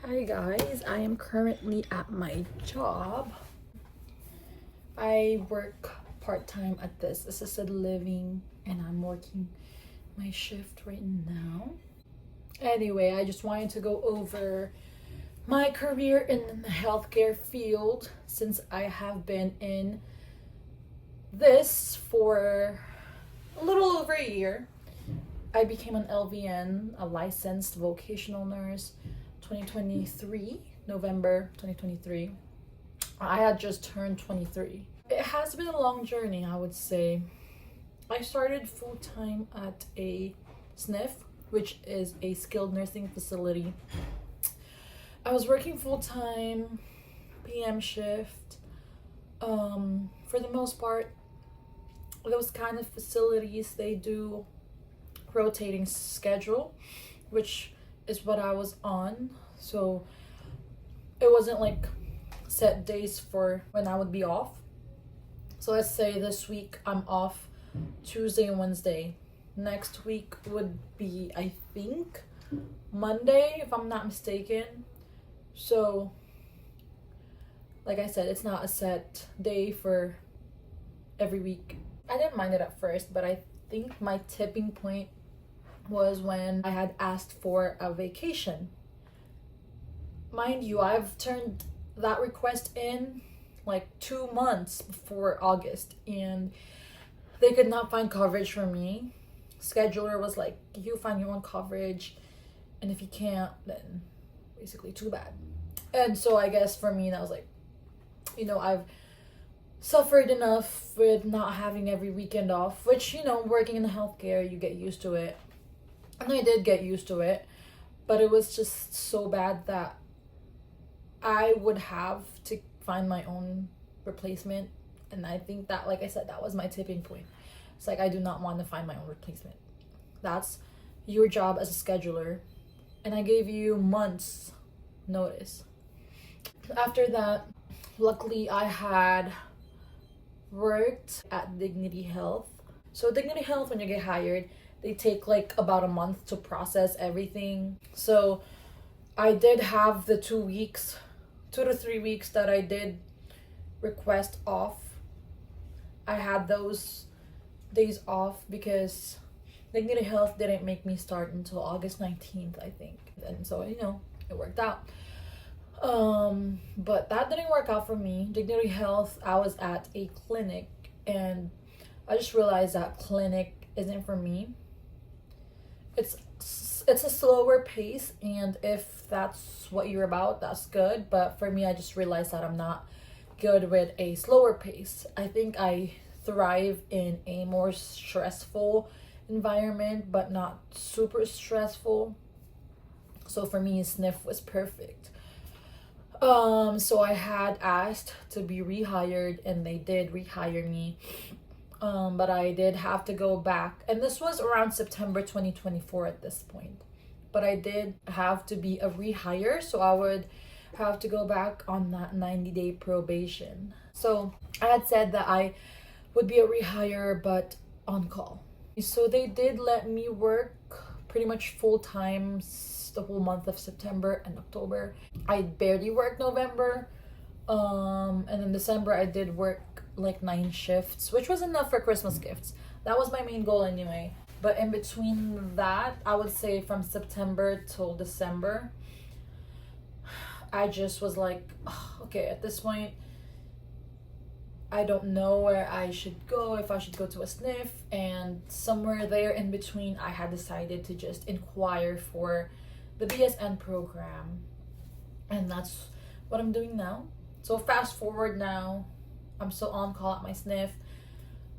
Hi guys, I am currently at my job. I work part-time at this assisted living and I'm working my shift right now. Anyway, I just wanted to go over my career in the healthcare field since I have been in this for a little over a year. I became an LVN, a licensed vocational nurse, 2023, November 2023. I had just turned 23. It has been a long journey, I would say. I started full-time at a SNF, which is a skilled nursing facility. I was working full-time, PM shift. For the most part, those kind of facilities, they do rotating schedule, which is what I was on. So it wasn't like set days for when I would be off. So let's say this week I'm off Tuesday and Wednesday. Next week would be, I think, Monday, if I'm not mistaken. So like I said, it's not a set day for every week. I didn't mind it at first, but I think my tipping point was when I had asked for a vacation. Mind you, I've turned that request in like 2 months before August and they could not find coverage for me. Scheduler was like, you find your own coverage, and if you can't, then basically too bad. And so I guess for me, that was like, I've suffered enough with not having every weekend off, which, working in the healthcare, you get used to it. And I did get used to it, but it was just so bad that I would have to find my own replacement. And I think that, like I said, that was my tipping point. It's like, I do not want to find my own replacement. That's your job as a scheduler. And I gave you months notice. After that, luckily I had worked at Dignity Health. So Dignity Health, when you get hired, they take like about a month to process everything. So I did have the 2 to 3 weeks that I did request off. I had those days off because Dignity Health didn't make me start until August 19th, I think. And so, it worked out. But that didn't work out for me. Dignity Health, I was at a clinic and I just realized that clinic isn't for me. It's a slower pace, and if that's what you're about, that's good. But for me, I just realized that I'm not good with a slower pace. I think I thrive in a more stressful environment, but not super stressful. So for me, SNF was perfect. So I had asked to be rehired, and they did rehire me. But I did have to go back, and this was around September 2024 at this point. But I did have to be a rehire, so I would have to go back on that 90-day probation. So I had said that I would be a rehire, but on call. So they did let me work pretty much full time the whole month of September and October. I barely worked November. And in December I did work like 9 shifts, which was enough for Christmas gifts. That was my main goal anyway. But in between that, I would say from September till December, I just was like, okay, at this point, I don't know where I should go, if I should go to a SNF. And somewhere there in between, I had decided to just inquire for the BSN program. And that's what I'm doing now. So fast forward now, I'm still on call at my SNF.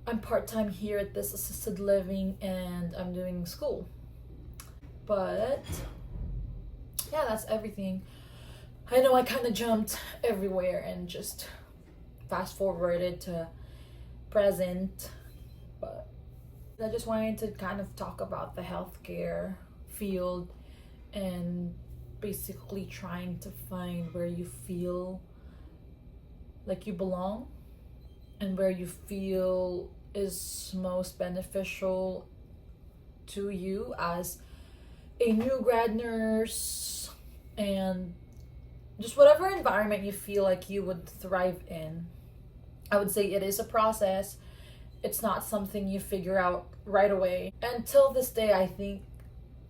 I'm part-time here at this assisted living, and I'm doing school. But yeah, that's everything. I know I kind of jumped everywhere and just fast forwarded to present, but I just wanted to kind of talk about the healthcare field and basically trying to find where you feel like you belong and where you feel is most beneficial to you as a new grad nurse and just whatever environment you feel like you would thrive in. I would say it is a process. It's not something you figure out right away. Until this day, I think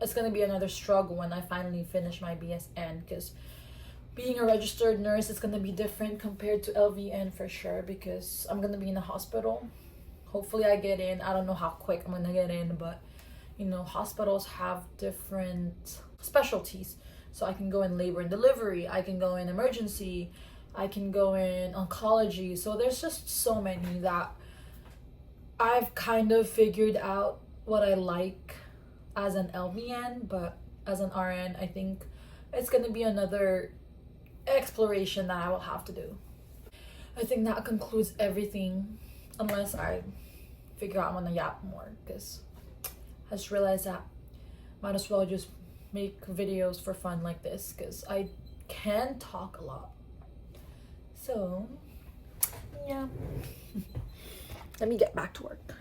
it's going to be another struggle when I finally finish my BSN, because being a registered nurse is going to be different compared to LVN for sure, because I'm going to be in a hospital. Hopefully I get in. I don't know how quick I'm going to get in, but you know, hospitals have different specialties. So I can go in labor and delivery, I can go in emergency, I can go in oncology. So there's just so many that I've kind of figured out what I like as an LVN, but as an RN, I think it's going to be another exploration that I will have to do. I think that concludes everything, unless I figure out I'm gonna yap more, because I just realized that might as well just make videos for fun like this, because I can talk a lot. So yeah, let me get back to work.